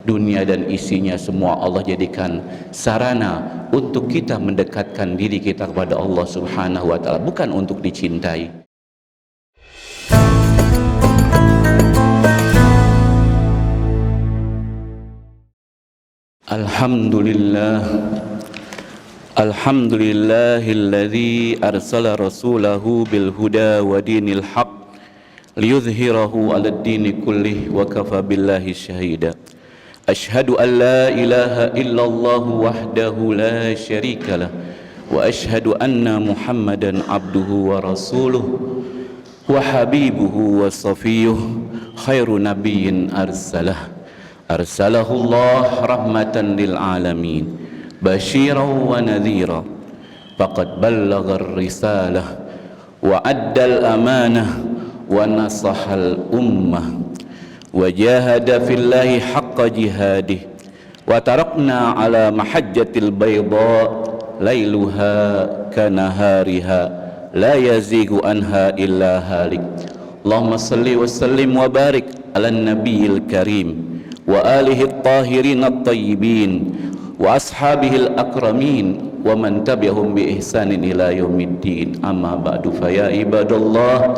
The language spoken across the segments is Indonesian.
Dunia dan isinya semua Allah jadikan sarana untuk kita mendekatkan diri kita kepada Allah Subhanahu wa ta'ala, bukan untuk dicintai. Alhamdulillah, alhamdulillahilladzi arsala rasulahu bil huda wa dinil haq liyudhhirahu 'alad dini kullih wa kafa billahi syahida. Ashhadu an la ilaha illallah wahdahu la syarika lah wa ashhadu anna Muhammadan abduhu wa rasuluh wa habibuhu wa safiyuh khairu nabiyyin arsalahullah rahmatan lil alamin basyiran wa nadhira faqad ballagha ar-risalah wa addal amanah wa nasahal ummah wa jahada fillahi haqqa jihadih wa tarakna ala mahajjatil bayda lailuha kanahariha la yazigu anha illa halik. Allahumma salli wa sallim wa barik ala nabiyil karim wa alihi at-tahirin at-tayyibin wa ashabihi al-akramin wa man tabi'ahum bi ihsanin ila yaumiddin. Amma ba'du, fa ya ibadallah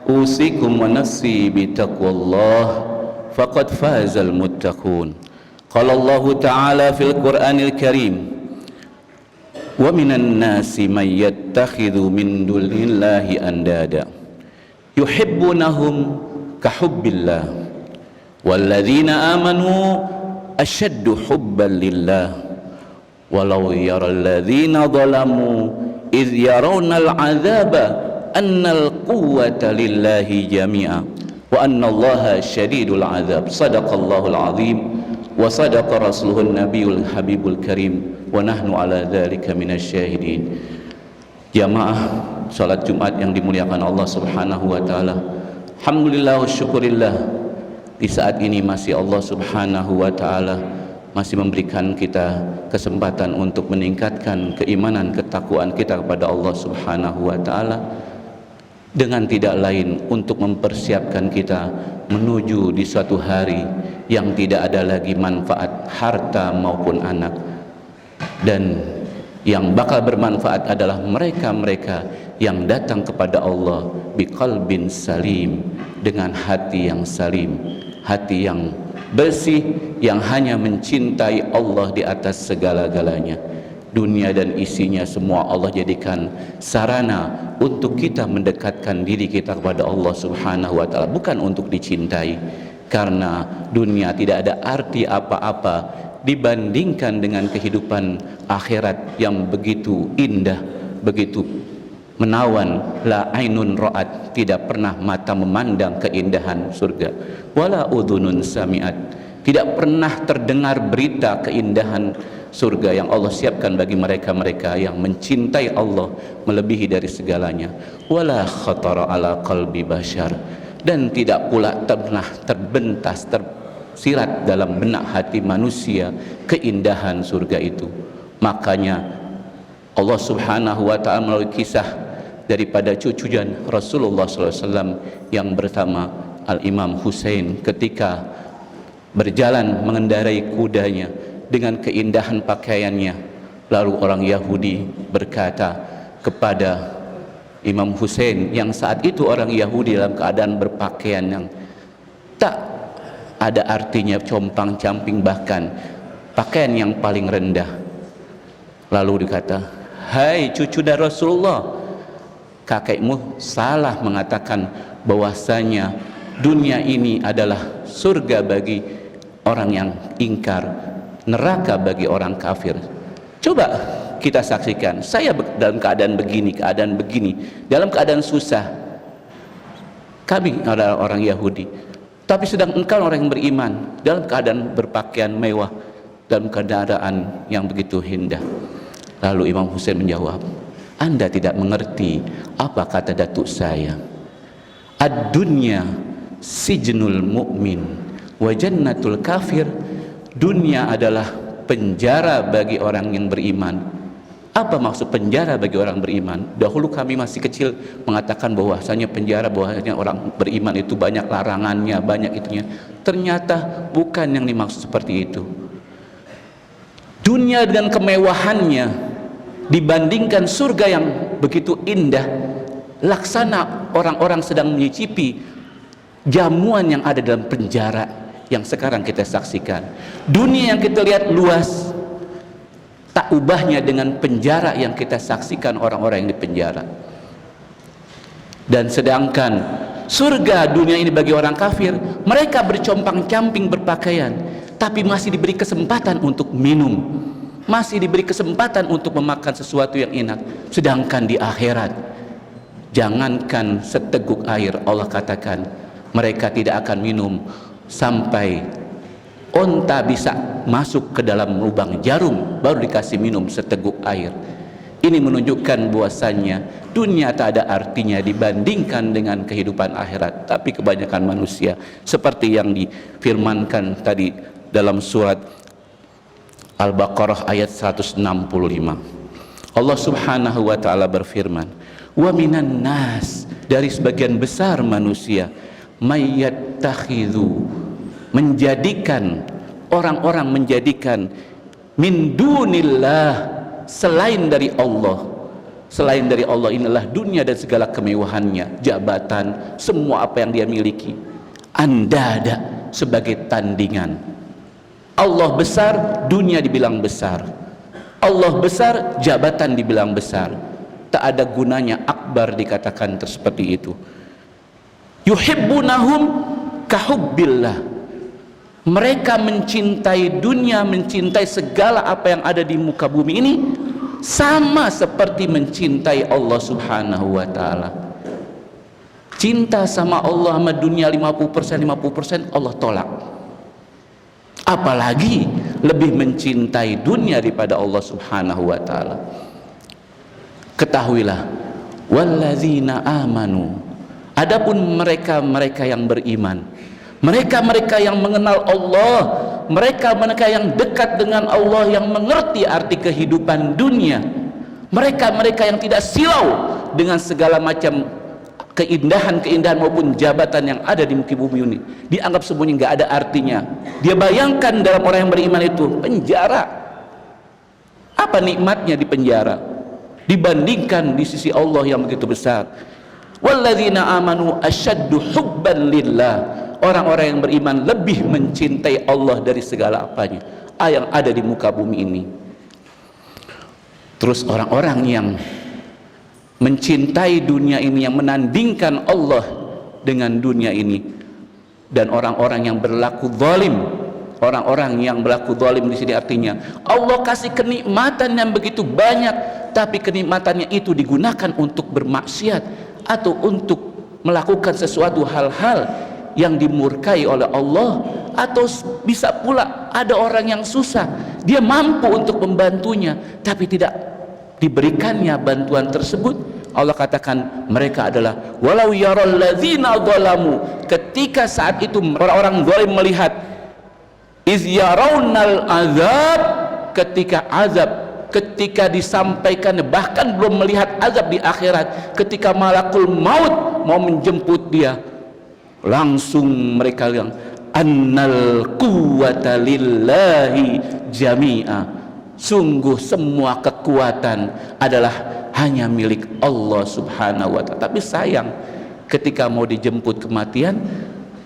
usikum wa nafsi bi taqwallah faqad fazal muttaqun. Qala Allah Ta'ala fil Qur'anil Karim, wa minan nasi man yattakhidhu min dunillahi andada yuhibbunahum ka hubbillah walladzina amanu ashaddu hubban lillah walau yaral ladzina zalamu idh yarawna al-'adzaba annal quwwata lillahi jami'a wa anna allaha syadidul 'adzab. Sadaqallahul 'azim wa sadaqa rasuluhun nabiyul habibul karim wa nahnu ala dzalika minasyahidin. Jamaah salat Jumat yang dimuliakan Allah Subhanahu wa taala, alhamdulillah wa syukurillah, di saat ini masih Allah Subhanahu wa taala masih memberikan kita kesempatan untuk meningkatkan keimanan, ketakwaan kita kepada Allah Subhanahu wa taala, dengan tidak lain untuk mempersiapkan kita menuju di suatu hari yang tidak ada lagi manfaat harta maupun anak, dan yang bakal bermanfaat adalah mereka-mereka yang datang kepada Allah biqalbin salim, dengan hati yang salim, hati yang bersih, yang hanya mencintai Allah di atas segala-galanya. Dunia dan isinya semua Allah jadikan sarana untuk kita mendekatkan diri kita kepada Allah Subhanahu wa ta'ala, bukan untuk dicintai. Karena dunia tidak ada arti apa-apa dibandingkan dengan kehidupan akhirat yang begitu indah, begitu menawan. La ainun ra'at, tidak pernah mata memandang keindahan surga, wala udhunun sami'at, tidak pernah terdengar berita keindahan surga yang Allah siapkan bagi mereka-mereka yang mencintai Allah melebihi dari segalanya. Wala khatara ala qalbi bashar, dan tidak pula pernah terbentas, tersirat dalam benak hati manusia keindahan surga itu. Makanya Allah Subhanahu wa ta'ala melalui kisah daripada cucuan Rasulullah SAW yang pertama, Al-Imam Husain, ketika berjalan mengendarai kudanya dengan keindahan pakaiannya, lalu orang Yahudi berkata kepada Imam Husain, yang saat itu orang Yahudi dalam keadaan berpakaian yang tak ada artinya, compang-camping, bahkan pakaian yang paling rendah. Lalu dikata, hai cucu dari Rasulullah, kakekmu salah mengatakan bahwasanya dunia ini adalah surga bagi orang yang ingkar, neraka bagi orang kafir. Coba kita saksikan, saya dalam keadaan begini, dalam keadaan susah, kami adalah orang Yahudi, tapi sedang engkau orang yang beriman dalam keadaan berpakaian mewah, dalam keadaan yang begitu indah. Lalu Imam Husain menjawab, Anda tidak mengerti apa kata datuk saya, ad-dunya sijnul mu'min wa jannatul kafir. Dunia adalah penjara bagi orang yang beriman, Apa maksud penjara bagi orang beriman? Dahulu kami masih kecil mengatakan bahwasanya penjara, bahwasanya orang beriman itu banyak larangannya, banyak itunya. Ternyata bukan yang dimaksud seperti itu. Dunia dengan kemewahannya dibandingkan surga yang begitu indah, laksana orang-orang sedang menyicipi jamuan yang ada dalam penjara yang sekarang kita saksikan. Dunia yang kita lihat luas, tak ubahnya dengan penjara yang kita saksikan orang-orang yang di penjara. Dan sedangkan surga dunia ini bagi orang kafir, mereka bercompang-camping berpakaian, tapi masih diberi kesempatan untuk minum, masih diberi kesempatan untuk memakan sesuatu yang enak. Sedangkan di akhirat, jangankan seteguk air, Allah katakan mereka tidak akan minum sampai onta bisa masuk ke dalam lubang jarum baru dikasih minum seteguk air. Ini menunjukkan bahwasannya dunia tak ada artinya dibandingkan dengan kehidupan akhirat. Tapi kebanyakan manusia seperti yang difirmankan tadi dalam surat Al-Baqarah ayat 165. Allah Subhanahu wa taala berfirman, "Wa minan nas," dari sebagian besar manusia, "mayyattakhidhu," menjadikan, orang-orang menjadikan, "min dunillah," selain dari Allah. Selain dari Allah inilah dunia dan segala kemewahannya, jabatan, semua apa yang dia miliki, andada, sebagai tandingan. Allah besar, dunia dibilang besar. Allah besar, jabatan dibilang besar. Tak ada gunanya akbar dikatakan seperti itu. Yuhibbunahum kahubbillah. Mereka mencintai dunia, mencintai segala apa yang ada di muka bumi ini sama seperti mencintai Allah Subhanahu wa taala. Cinta sama Allah sama dunia 50% Allah tolak. Apalagi lebih mencintai dunia daripada Allah Subhanahu wa taala. Ketahuilah, walladzina amanu, adapun mereka-mereka yang beriman, mereka-mereka yang mengenal Allah, mereka-mereka yang dekat dengan Allah, yang mengerti arti kehidupan dunia, mereka-mereka yang tidak silau dengan segala macam keindahan-keindahan maupun jabatan yang ada di muka bumi ini, dianggap semuanya nggak ada artinya. Dia bayangkan dalam orang yang beriman itu penjara, apa nikmatnya di penjara dibandingkan di sisi Allah yang begitu besar. Walladzina amanu asyaddu hubban lillah, orang-orang yang beriman lebih mencintai Allah dari segala apanya yang ada di muka bumi ini. Terus orang-orang yang mencintai dunia ini, yang menandingkan Allah dengan dunia ini, dan orang-orang yang berlaku zalim, orang-orang yang berlaku zalim di sini artinya Allah kasih kenikmatan yang begitu banyak, tapi kenikmatannya itu digunakan untuk bermaksiat atau untuk melakukan sesuatu hal-hal yang dimurkai oleh Allah. Atau bisa pula ada orang yang susah, dia mampu untuk membantunya tapi tidak diberikannya bantuan tersebut. Allah katakan mereka adalah walau yaral ladzina zalamu, ketika saat itu orang-orang zalim melihat, iz yarawnal azab, ketika azab, ketika disampaikan, bahkan belum melihat azab di akhirat, ketika malakul maut mau menjemput dia, langsung mereka bilang annal quwwata lillahi jami'a, sungguh semua kekuatan adalah hanya milik Allah Subhanahu wa ta'ala. Tapi sayang, ketika mau dijemput kematian,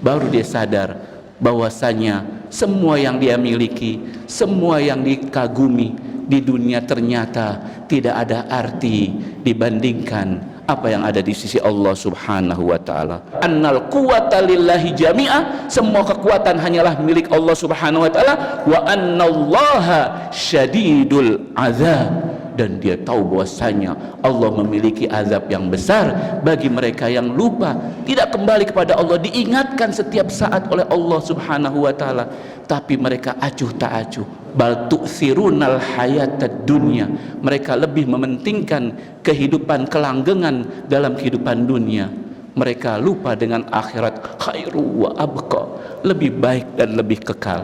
baru dia sadar bahwasanya semua yang dia miliki, semua yang dikagumi di dunia ternyata tidak ada arti dibandingkan apa yang ada di sisi Allah Subhanahu wa ta'ala. Annal quwwata lillahi jami'a, semua kekuatan hanyalah milik Allah Subhanahu wa ta'ala. Wa annallaha syadidul azab, dan dia tahu bahwasanya Allah memiliki azab yang besar bagi mereka yang lupa, tidak kembali kepada Allah, diingatkan setiap saat oleh Allah Subhanahu wa ta'ala, tapi mereka acuh tak acuh. Bal tu'thirunal hayatad dunya, mereka lebih mementingkan kehidupan kelanggengan dalam kehidupan dunia, mereka lupa dengan akhirat. Khairu wa abqa, lebih baik dan lebih kekal.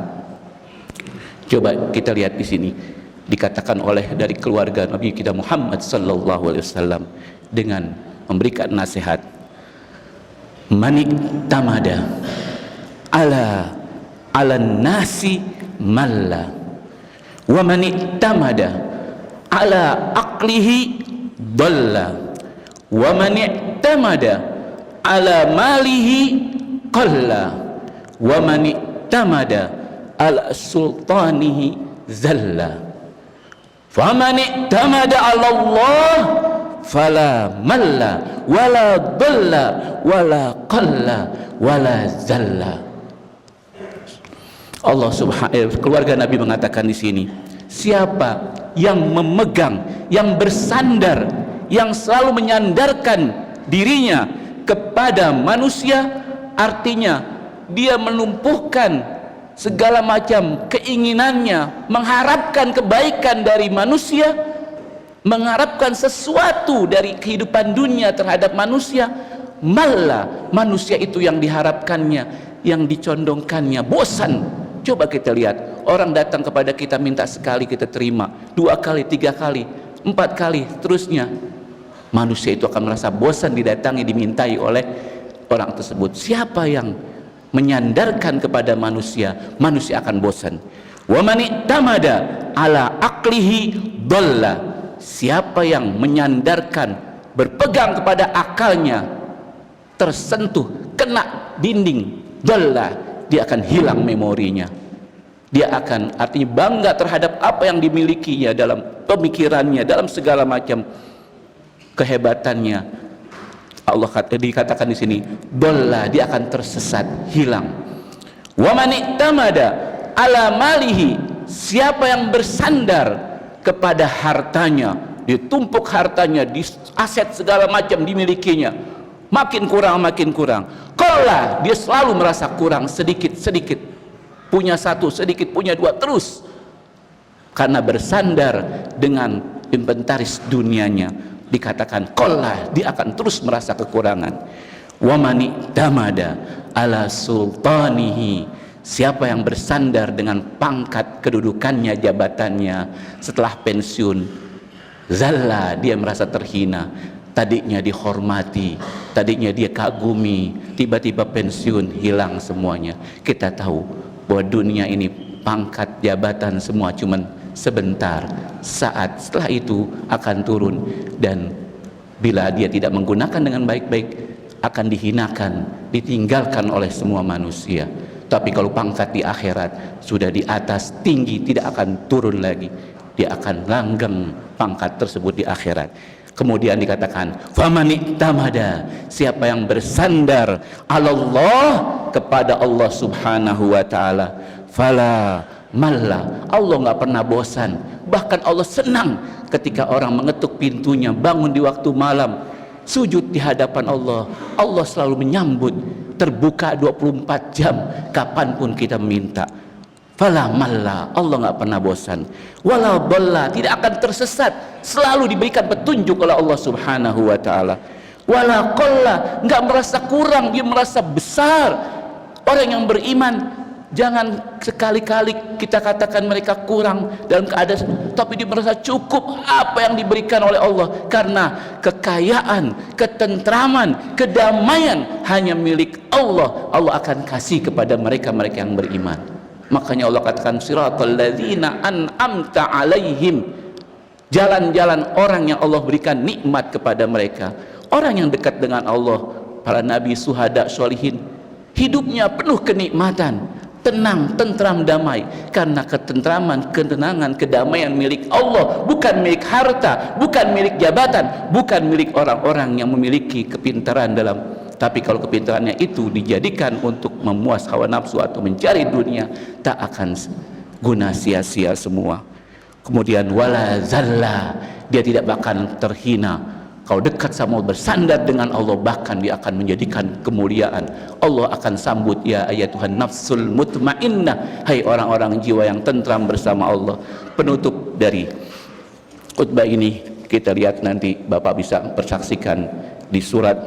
Coba kita lihat di sini, dikatakan oleh dari keluarga Nabi kita Muhammad sallallahu alaihi wasallam dengan memberikan nasihat, manik tamada ala nasi malla wa manik tamada ala aqlihi dalla wa manik tamada ala malihi qalla wa manik tamada ala sultanihi zalla. Faman i'tamada 'ala Allah fala malla wala dhalla wala qalla wala zalla. Allah Subhanahu keluarga Nabi mengatakan di sini, siapa yang memegang, yang bersandar, yang selalu menyandarkan dirinya kepada manusia, artinya dia menumpuhkan segala macam keinginannya, mengharapkan kebaikan dari manusia, mengharapkan sesuatu dari kehidupan dunia terhadap manusia, malah manusia itu yang diharapkannya, yang dicondongkannya bosan. Coba kita lihat, orang datang kepada kita minta sekali kita terima, 2 kali, 3 kali, 4 kali, terusnya manusia itu akan merasa bosan didatangi, dimintai oleh orang tersebut. Siapa yang menyandarkan kepada manusia, manusia akan bosan. Wa man i'tamada ala aqlihi dhalla. Siapa yang menyandarkan, berpegang kepada akalnya, tersentuh, kena dinding, dhalla, dia akan hilang memorinya. Dia akan artinya bangga terhadap apa yang dimilikinya dalam pemikirannya, dalam segala macam kehebatannya. Allah dikatakan di sini, dhalla, dia akan tersesat, hilang. Wa man i'tamada ala malihi, siapa yang bersandar kepada hartanya, ditumpuk hartanya, di aset segala macam dimilikinya, makin kurang, qalla, dia selalu merasa kurang, sedikit, punya 1 sedikit, punya 2 terus, karena bersandar dengan inventaris dunianya. Dikatakan qalla, dia akan terus merasa kekurangan. Wa man i'tamada ala sultanihi, siapa yang bersandar dengan pangkat kedudukannya, jabatannya, setelah pensiun, zalla, dia merasa terhina. Tadinya dihormati, tadinya dia kagumi, tiba-tiba pensiun, hilang semuanya. Kita tahu bahwa dunia ini pangkat, jabatan semua cuman sebentar, saat setelah itu akan turun, dan bila dia tidak menggunakan dengan baik-baik akan dihinakan, ditinggalkan oleh semua manusia. Tapi kalau pangkat di akhirat sudah di atas, tinggi, tidak akan turun lagi, dia akan langgeng pangkat tersebut di akhirat. Kemudian dikatakan, faman i'tamada, siapa yang bersandar Allah, kepada Allah Subhanahu wa taala, fala malla, Allah nggak pernah bosan. Bahkan Allah senang ketika orang mengetuk pintunya, bangun di waktu malam, sujud di hadapan Allah, Allah selalu menyambut, terbuka 24 jam kapanpun kita minta. Fala malla, Allah nggak pernah bosan. Wala dhalla, tidak akan tersesat, selalu diberikan petunjuk oleh Allah Subhanahu wa taala. Wala qalla, nggak merasa kurang, dia merasa besar. Orang yang beriman, jangan sekali-kali kita katakan mereka kurang dalam keadaan, tapi dia merasa cukup apa yang diberikan oleh Allah, karena kekayaan, ketentraman, kedamaian hanya milik Allah. Allah akan kasih kepada mereka-mereka yang beriman. Makanya Allah katakan, siratal ladzina an'amta alaihim, jalan-jalan orang yang Allah berikan nikmat kepada mereka, orang yang dekat dengan Allah, para nabi, syuhada, sholihin, hidupnya penuh kenikmatan, tenang, tentram, damai, karena ketentraman, ketenangan, kedamaian milik Allah, bukan milik harta, bukan milik jabatan, bukan milik orang-orang yang memiliki kepintaran dalam. Tapi kalau kepintarannya itu dijadikan untuk memuas hawa nafsu atau mencari dunia, tak akan guna, sia-sia semua. Kemudian wala zalla, dia tidak bakal terhina. Kalau dekat sama Allah, bersandar dengan Allah, bahkan dia akan menjadikan kemuliaan. Allah akan sambut, ya ayatuhan nafsul mutmainnah, hai orang-orang jiwa yang tentram bersama Allah. Penutup dari khutbah ini kita lihat nanti, Bapak bisa persaksikan di surat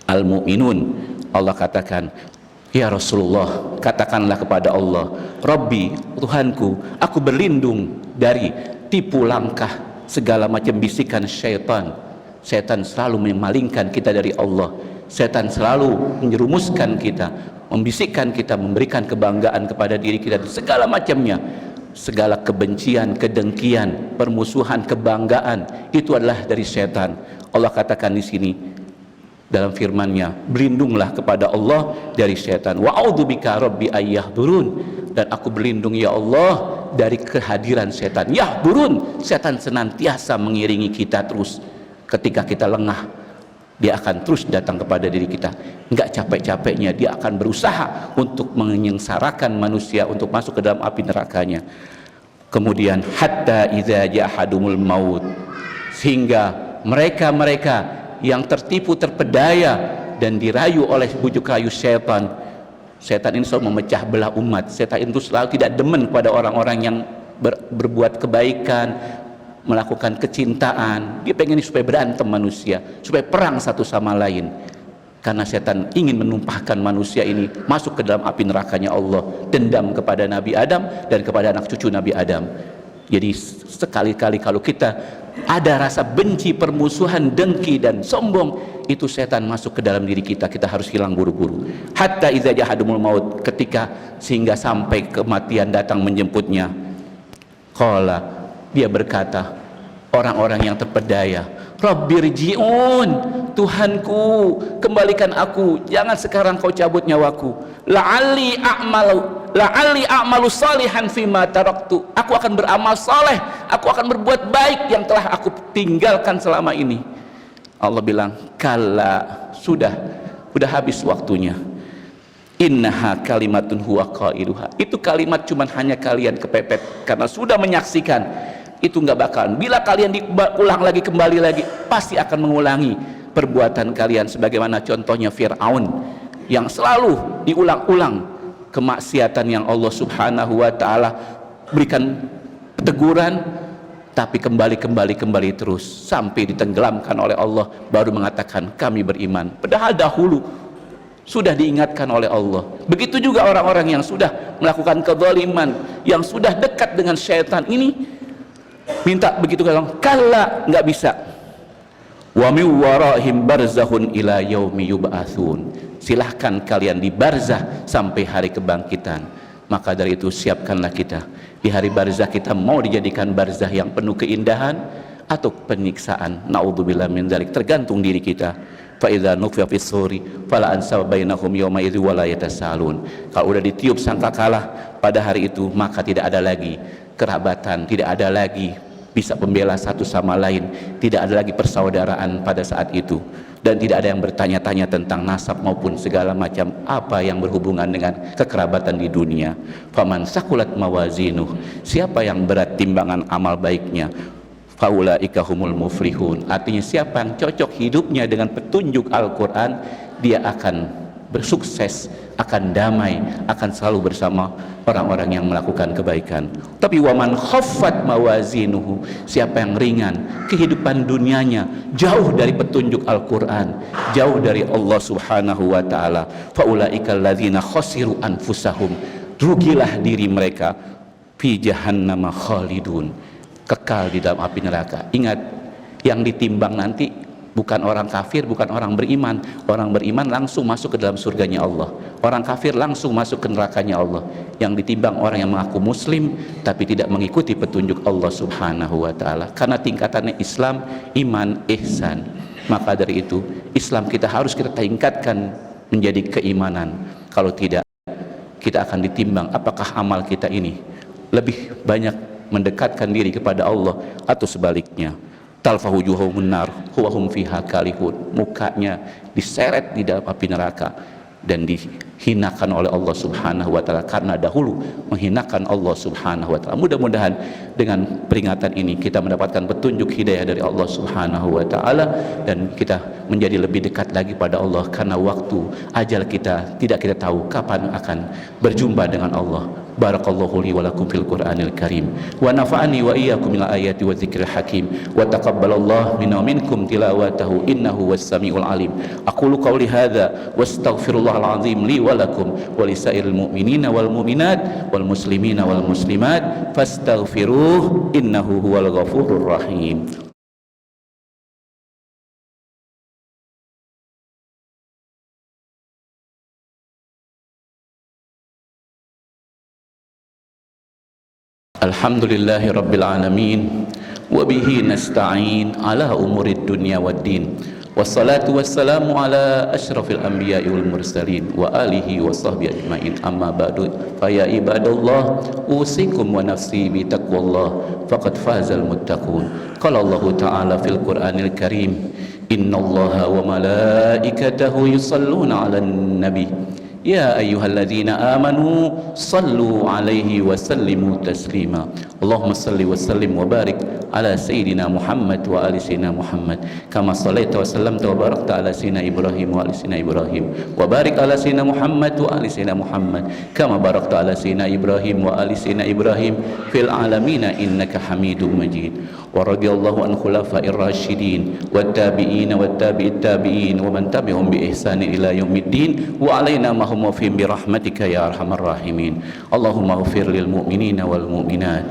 Al-Mu'minun. Allah katakan, Ya Rasulullah, katakanlah kepada Allah, Rabbi, Tuhanku, aku berlindung dari tipu langkah segala macam bisikan syaitan. Syaitan selalu memalingkan kita dari Allah. Syaitan selalu menjerumuskan kita, membisikkan kita, memberikan kebanggaan kepada diri kita, segala macamnya. Segala kebencian, kedengkian, permusuhan, kebanggaan, itu adalah dari syaitan. Allah katakan di sini dalam firman-Nya, berlindunglah kepada Allah dari syaitan. Wa a'udzubika rabbi ayyahdurun, dan aku berlindung ya Allah dari kehadiran syaitan. Yahdurun, syaitan senantiasa mengiringi kita terus. Ketika kita lengah, dia akan terus datang kepada diri kita. Enggak capek-capeknya dia akan berusaha untuk menyengsarakan manusia untuk masuk ke dalam api nerakanya. Kemudian hatta idza ja'ahadumul maut, sehingga mereka-mereka yang tertipu, terpedaya dan dirayu oleh bujuk rayu syaitan. Syaitan ini selalu memecah belah umat. Syaitan itu selalu tidak demen kepada orang-orang yang berbuat kebaikan, melakukan kecintaan. Dia pengen supaya berantem manusia, supaya perang satu sama lain. Karena setan ingin menumpahkan manusia ini masuk ke dalam api nerakanya Allah, dendam kepada Nabi Adam dan kepada anak cucu Nabi Adam. Jadi sekali-kali kalau kita ada rasa benci, permusuhan, dengki dan sombong, itu setan masuk ke dalam diri kita, kita harus hilang buru-buru. Hatta idza jahadumul maut, ketika sehingga sampai kematian datang menjemputnya. Qala, dia berkata, orang-orang yang terpedaya, Rabbirji'un, Tuhanku, kembalikan aku, jangan sekarang kau cabut nyawaku. La'alli a'malu salihan fima taraktu, aku akan beramal saleh, aku akan berbuat baik yang telah aku tinggalkan selama ini. Allah bilang, kalla, sudah habis waktunya. Innaha kalimatun huwa qailuha, itu kalimat cuman hanya kalian kepepet karena sudah menyaksikan. Itu nggak bakalan, bila kalian diulang lagi, kembali lagi, pasti akan mengulangi perbuatan kalian. Sebagaimana contohnya Fir'aun yang selalu diulang-ulang kemaksiatan yang Allah subhanahu wa ta'ala berikan teguran, tapi kembali terus sampai ditenggelamkan oleh Allah, baru mengatakan kami beriman, padahal dahulu sudah diingatkan oleh Allah. Begitu juga orang-orang yang sudah melakukan kezaliman, yang sudah dekat dengan syaitan ini, minta begitu kan, kalla, nggak bisa. Wa min waraihim barzahun ila yaumi yub'atsun, silahkan kalian di barzah sampai hari kebangkitan. Maka dari itu siapkanlah kita di hari barzah, kita mau dijadikan barzah yang penuh keindahan atau penyiksaan. Naudzubillah min dzalik, tergantung diri kita. Fa idza nufiya fis suri fala ansaba bainahum yawma idzi wala yatasalun, kalau udah ditiup sangkakala pada hari itu, maka tidak ada lagi kerabatan, tidak ada lagi bisa pembela satu sama lain, tidak ada lagi persaudaraan pada saat itu, dan tidak ada yang bertanya-tanya tentang nasab maupun segala macam apa yang berhubungan dengan kekerabatan di dunia. Faman sakulat mawazinuh, siapa yang berat timbangan amal baiknya, faulaika humul muflihun, artinya siapa yang cocok hidupnya dengan petunjuk Al-Quran, dia akan bersukses, akan damai, akan selalu bersama orang-orang yang melakukan kebaikan. Tapi waman khaffat mawazinuhu, siapa yang ringan kehidupan dunianya, jauh dari petunjuk Al-Quran, jauh dari Allah subhanahu wa ta'ala, faulaika alladzina khasiru anfusahum, rugilah diri mereka, fi jahannama khalidun, kekal di dalam api neraka. Ingat, yang ditimbang nanti bukan orang kafir, bukan orang beriman. Orang beriman langsung masuk ke dalam surganya Allah, orang kafir langsung masuk ke nerakanya Allah. Yang ditimbang orang yang mengaku muslim tapi tidak mengikuti petunjuk Allah subhanahu wa ta'ala, karena tingkatannya Islam, iman, ihsan. Maka dari itu Islam kita harus kita tingkatkan menjadi keimanan. Kalau tidak, kita akan ditimbang apakah amal kita ini lebih banyak mendekatkan diri kepada Allah atau sebaliknya. Talfahu wujuhum nar wa hum fiha kalihun, mukanya diseret di dalam api neraka dan dihinakan oleh Allah subhanahu wa ta'ala karena dahulu menghinakan Allah subhanahu wa ta'ala. Mudah-mudahan dengan peringatan ini kita mendapatkan petunjuk hidayah dari Allah Subhanahu wa taala, dan kita menjadi lebih dekat lagi pada Allah, karena waktu ajal kita tidak kita tahu kapan akan berjumpa dengan Allah. Barakallahu li wa lakum fil Qur'anil Karim wa nafa'ani wa iyyakum bil ayati wa dzikril hakim wa taqabbalallahu minna wa minkum tilawatahu innahu was-sami'ul alim. Aqulu qawli hadza wastaghfirullahal azim li wa lakum wa lisairil mu'minina wal mu'minat wal muslimina wal muslimat fastaghfiruh innahu huwal ghafurur rahim. Alhamdulillahi rabbil alamin wa bihi nasta'in ala umurid dunya waddin, wassalatu wassalamu ala asyrafil anbiya'i wal mursalin wa alihi wa sahbihi ajma'in, amma ba'du. Fa ya ibadallah, usikum wa nafsi bi taqwallah faqad fazal muttaqun. Qala Allah ta'ala fil Qur'anil Karim, innallaha wa malaikatahu yusalluna 'alan nabi ya ayyuhalladzina amanu sallu alaihi wa sallimu taslima. Allahumma salli wa sallim wa barik ala sayyidina Muhammad wa ali sayyidina Muhammad kama sallaita wa sallamta wa barakta ala sayyidina Ibrahim wa ali sayyidina Ibrahim wa barik ala sayyidina Muhammad wa ali sayyidina Muhammad kama barakta ala sayyidina Ibrahim wa ali sayyidina Ibrahim fil alamin innaka Hamidum Majid. Wa radiyallahu an khulafa'ir rasyidin wat tabi'in wat tabi'it tabi'in wa man tabi'ahum bi ihsan ila yaumiddin wa alaina mahum wa fihim bi rahmatika ya arhamar rahimin. Allahumma ighfir lil mu'minina wal mu'minat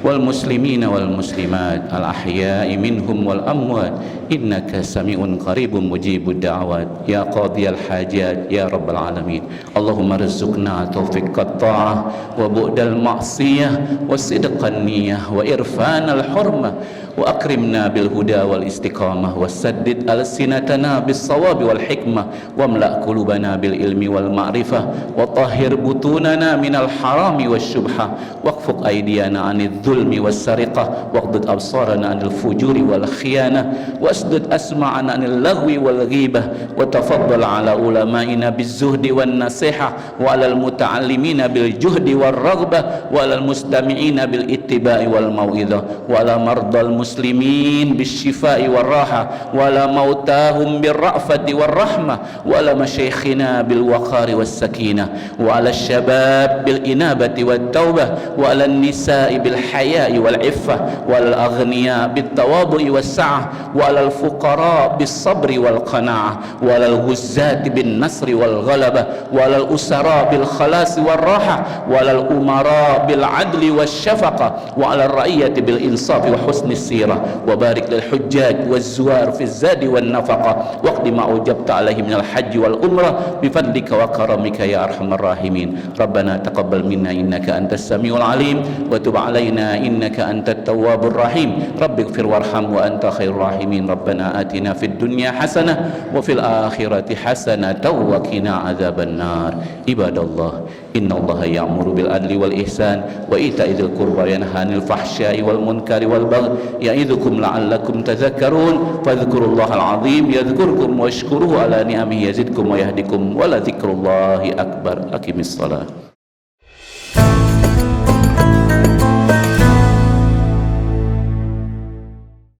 wal muslimina wal muslimat al ahya'i minhum wal amwat innaka sami'un qaribun mujibud da'awat ya qadiyal hajat ya rabbal alamin. Allahumma rizqna taufiqat ta'ah wa bu'dal ma'siyah wa sidqan niyah wa irfanal hurmah wa akrimna bil huda wal istiqamah wa saddid alsinatana bis sawab wal hikmah wa mla' qulubana bil ilmi wal ma'rifah wa tahhir butunana minal harami was syubhah waqfuq aydiyana 'anidh dhulmi was sariqah waqdud absarana 'anil fujuri wal khiyanah wasdud asma'ana 'anil lagwi wal ghibah wa tafaddal 'ala ulama'ina biz zuhdi wan nasihah wa 'alal muta'allimina bil juhdi war raghbah wa 'alal mustami'ina bil ittiba'i wal mau'izah wa 'ala mardal muslimin bisyifai warraha wa la mautahum birra'fati warrahmah wa la masyayikhina bil waqari was sakinah wa ala syabab bil inabati wat taubah wa ala nisa'i bil haya'i wal iffah wa al aghniya bit tawadhu'i was sa'ah wa ala al fuqara bis sabri wal qana'ah wa ala al ghuzzati bin nasri wal ghalabah wa ala al usara bil khalasi war raha wa ala al umara bil adli was syafaqah wa ala al ra'iyati bil insafi wa husni وبارك للحجاج والزوار في الزاد والنفقة واقض ما أوجبت عليه من الحج والعمرة بفضلك وكرمك يا أرحم الراحمين. ربنا تقبل منا إنك أنت السميع العليم وتب علينا إنك أنت التواب الرحيم. رب اغفر وارحم وأنت خير الراحمين. ربنا آتنا في الدنيا حسنة وفي الآخرة حسنة وقنا عذاب النار. عباد الله إن الله يأمر بالعدل والإحسان وإيتاء ذي القربى وينهى عن الفحشاء والمنكر والبغي يعظكم لعلكم تذكرون فاذكروا الله العظيم يذكركم واشكروه على نعمه يزدكم ويهدكم ولذكر الله أكبر. أقم الصلاة.